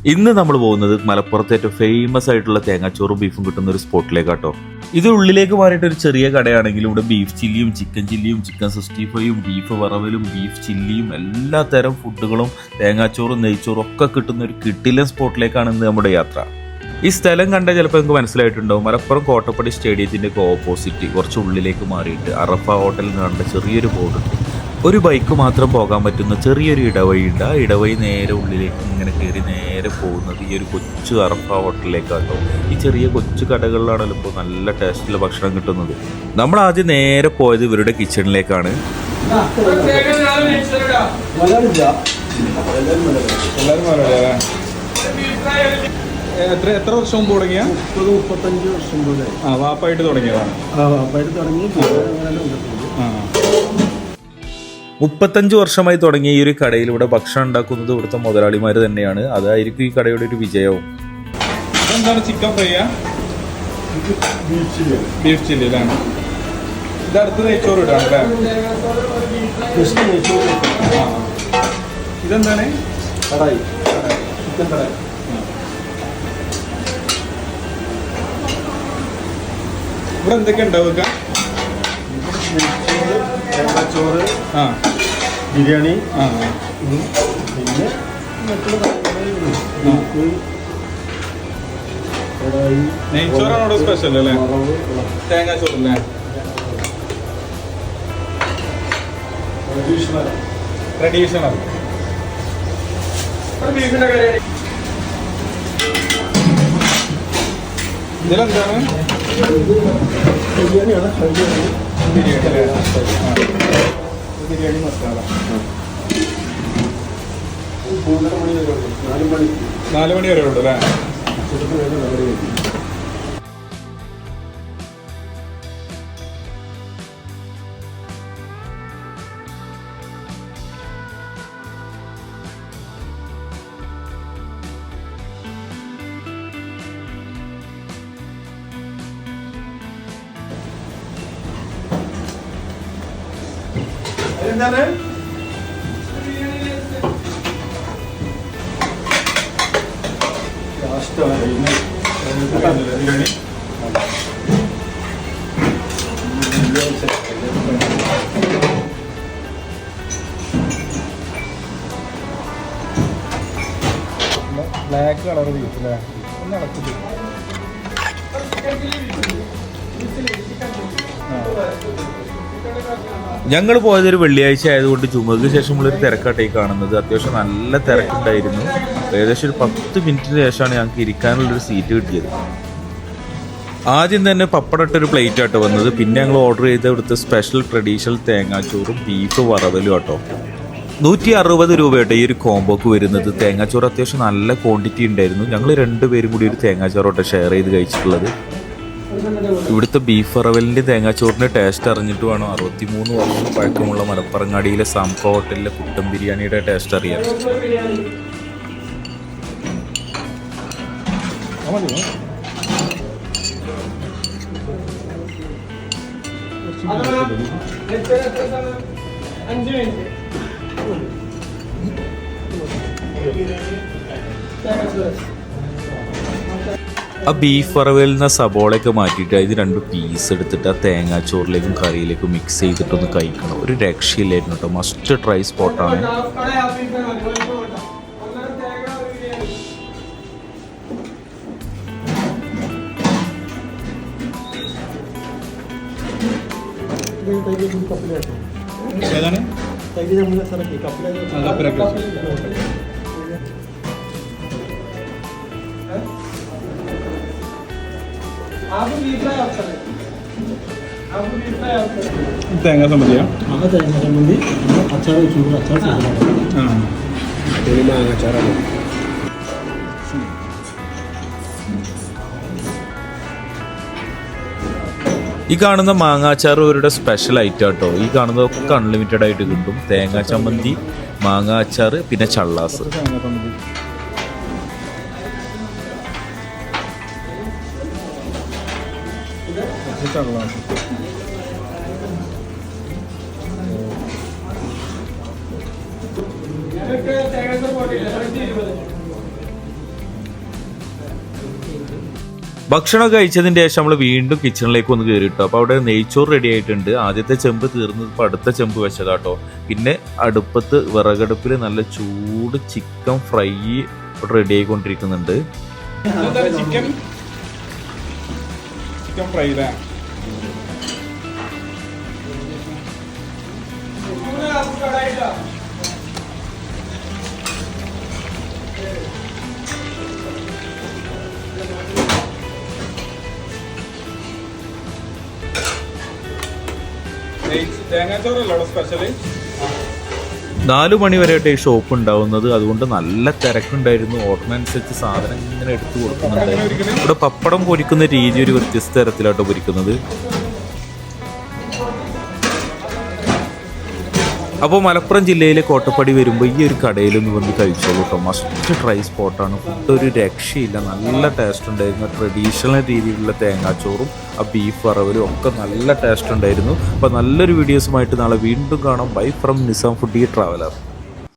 ഇന്ന് നമ്മൾ പോകുന്നത് മലപ്പുറത്തെ ഏറ്റവും ഫേമസ് ആയിട്ടുള്ള തേങ്ങാച്ചോറും ബീഫും കിട്ടുന്ന ഒരു സ്പോട്ടിലേക്കാട്ടോ. ഇത് ഉള്ളിലേക്ക് മാറിയിട്ട് ഒരു ചെറിയ കടയാണെങ്കിലും ഇവിടെ ബീഫ് ചില്ലിയും ചിക്കൻ 65-യും ബീഫ് വറവലും ബീഫ് ചില്ലിയും എല്ലാ തരം ഫുഡുകളും തേങ്ങാച്ചോറും നെയ്ച്ചോറും ഒക്കെ കിട്ടുന്ന ഒരു കിടിലൻ സ്പോട്ടിലേക്കാണ് ഇന്ന് നമ്മുടെ യാത്ര. ഈ സ്ഥലം കണ്ടാൽ ചിലപ്പോൾ നിങ്ങൾക്ക് മനസ്സിലായിട്ടുണ്ടാവും, മലപ്പുറം കോട്ടപ്പടി സ്റ്റേഡിയത്തിൻ്റെ ഒക്കെ ഓപ്പോസിറ്റ് കുറച്ച് ഉള്ളിലേക്ക് മാറിയിട്ട് അറഫ ഹോട്ടലിൽ നിന്ന് കണ്ട ചെറിയൊരു ബോർഡുണ്ട്. ഒരു ബൈക്ക് മാത്രം പോകാൻ പറ്റുന്ന ചെറിയൊരു ഇടവഴിയുണ്ട്. ആ ഇടവഴി നേരെ ഉള്ളിലേക്ക് ഇങ്ങനെ കയറി നേരെ പോകുന്നത് ഈ ഒരു കൊച്ചു അറഫ ഹോട്ടലിലേക്കാട്ടോ. ഈ ചെറിയ കൊച്ചു കടകളിലാണല്ലോ ഇപ്പോൾ നല്ല ടേസ്റ്റുള്ള ഭക്ഷണം കിട്ടുന്നത്. നമ്മൾ ആദ്യം നേരെ പോയത് ഇവരുടെ കിച്ചണിലേക്കാണ്. എത്ര വർഷം മുമ്പ് തുടങ്ങിയ? 35 വർഷം പോലെ. വാപ്പായിട്ട് തുടങ്ങിയതാണ്. വാപ്പായിട്ട് തുടങ്ങി 35 വർഷമായി തുടങ്ങിയ ഈ ഒരു കടയിലൂടെ ഭക്ഷണം ഉണ്ടാക്കുന്നത് ഇവിടുത്തെ മുതലാളിമാർ തന്നെയാണ്. അതായിരിക്കും ഈ കടയുടെ ഒരു വിജയവും. ഇതെന്താണ്? ചിക്കൻ ഫ്രൈയാ? ബീഫ് ചില്ലി അല്ലേ? ഇതടുത്ത് നെയ്ച്ചോറ് ഇടാണ് അല്ലേ? ഇതെന്താണ്? കടായി, ചിക്കൻ കടായി. ഇവിടെ എന്തൊക്കെ ഉണ്ടാവുക? തേങ്ങാച്ചോറ്, ബിരിയാണി, പിന്നെ നെയ്ച്ചോറാണോ സ്പെഷ്യൽ അല്ലേ? തേങ്ങാച്ചോറല്ലേ? ട്രഡീഷണൽ. ഇതിലെന്താണ്? ബിരിയാണിയാണ്. ബിരിയാണി അല്ലേ? ബിരിയാണി മസാല. 4 മണി വരെ ഉണ്ട് അല്ലേ? എന്താണ്? ബിരിയാണി. ബ്ലാക്ക് കളർ ബീഫ് അല്ലേ? ഒന്ന് അടച്ചിട്ട് ഞങ്ങൾ പോയതൊരു വെള്ളിയാഴ്ച ആയതുകൊണ്ട് ജുമക്ക് ശേഷമുള്ളൊരു തിരക്കാട്ടെ കാണുന്നത്. അത്യാവശ്യം നല്ല തിരക്കുണ്ടായിരുന്നു. ഏകദേശം ഒരു 10 മിനിറ്റിന് ശേഷമാണ് ഞങ്ങൾക്ക് ഇരിക്കാനുള്ളൊരു സീറ്റ് കിട്ടിയത്. ആദ്യം തന്നെ പപ്പടട്ടൊരു പ്ലേറ്റ് ആട്ടോ വന്നത്. പിന്നെ ഞങ്ങൾ ഓർഡർ ചെയ്ത ഇവിടുത്തെ സ്പെഷ്യൽ ട്രഡീഷണൽ തേങ്ങാച്ചോറും ബീഫ് വറവലും ആട്ടോ. 160 രൂപയാട്ടോ ഈ ഒരു കോംബോക്ക് വരുന്നത്. തേങ്ങാച്ചോറ് അത്യാവശ്യം നല്ല ക്വാണ്ടിറ്റി ഉണ്ടായിരുന്നു. ഞങ്ങൾ 2 പേരും കൂടി ഒരു തേങ്ങാച്ചോറോട്ടോ ഷെയർ ചെയ്ത് കഴിച്ചിട്ടുള്ളത്. ഇവിടുത്തെ ബീഫ് വറവലിൻ്റെ തേങ്ങാച്ചോറിൻ്റെ ടേസ്റ്റ് അറിഞ്ഞിട്ട് വേണം 63 വർഷം പഴക്കമുള്ള മലപ്പറങ്ങാടിയിലെ സാംകോ ഹോട്ടലിലെ കുട്ടൻ ബിരിയാണിയുടെ ടേസ്റ്റ് അറിയാൻ. ആ ബീഫ് വറവലിൽ നിന്ന് സബോളയൊക്കെ മാറ്റിയിട്ട് അതിന് 2 പീസ് എടുത്തിട്ട് ആ തേങ്ങാച്ചോറിലേക്കും കറിയിലേക്കും മിക്സ് ചെയ്തിട്ടൊന്ന് കഴിക്കണം. ഒരു രക്ഷയില്ലായിരുന്നു കേട്ടോ. മസ്റ്റ് ട്രൈ സ്പോട്ടാണ്. ഏതാണ്? തേങ്ങ സമ്മതിയാ? തേങ്ങ ചമ്മന്തി, അച്ചാർ വെച്ചു. അച്ചാർ മാങ്ങാച്ചാറാണ്. ഈ കാണുന്ന മാങ്ങാച്ചാർ ഇവരുടെ സ്പെഷ്യൽ ഐറ്റം കേട്ടോ. ഈ കാണുന്നതൊക്കെ അൺലിമിറ്റഡ് ആയിട്ട് കിട്ടും. തേങ്ങാ ചമ്മന്തി, മാങ്ങാച്ചാർ, പിന്നെ ചള്ളാസ്. ഭക്ഷണം കഴിച്ചതിന് ശേഷം നമ്മൾ വീണ്ടും കിച്ചണിലേക്ക് ഒന്ന് കയറിട്ടോ. അപ്പോൾ അവിടെ നെയ്ച്ചോറ് റെഡി ആയിട്ടുണ്ട്. ആദ്യത്തെ ചെമ്പ് തീർന്നത് ഇപ്പോൾ അടുത്ത ചെമ്പ് വെച്ചതാട്ടോ. പിന്നെ അടുപ്പത്ത് വിറകടുപ്പിൽ നല്ല ചൂട് ചിക്കൻ ഫ്രൈ റെഡി ആയിക്കൊണ്ടിരിക്കുന്നുണ്ട്. ചിക്കൻ ഫ്രൈ അല്ലേ? തേങ്ങാച്ചോറല്ലോ സ്പെഷ്യല്. 4 മണി വരെയായിട്ട് ഈ ഷോപ്പ് ഉണ്ടാവുന്നത്. അതുകൊണ്ട് നല്ല തിരക്കുണ്ടായിരുന്നു. ഓർഡറിനനുസരിച്ച് സാധനം ഇങ്ങനെ എടുത്തു കൊടുക്കുന്നുണ്ടായിരുന്നു. ഇവിടെ പപ്പടം പൊരിക്കുന്ന രീതി ഒരു വ്യത്യസ്ത തരത്തിലാട്ടോ പൊരിക്കുന്നത്. അപ്പോൾ മലപ്പുറം ജില്ലയിലെ കോട്ടപ്പടി വരുമ്പോൾ ഈ ഒരു കടയിലൊന്ന് വന്ന് കഴിച്ചോളൂ കേട്ടോ. മസ്റ്റ് ട്രൈ സ്പോട്ടാണ്. ഫുഡ് ഒരു രക്ഷയില്ല, നല്ല ടേസ്റ്റ് ഉണ്ടായിരുന്നു. ട്രഡീഷണൽ രീതിയിലുള്ള തേങ്ങാച്ചോറും ആ ബീഫ് വറവലും ഒക്കെ നല്ല ടേസ്റ്റ് ഉണ്ടായിരുന്നു. അപ്പോൾ നല്ലൊരു വീഡിയോസുമായിട്ട് നാളെ വീണ്ടും കാണാം. Bye from Nizam foodie traveller.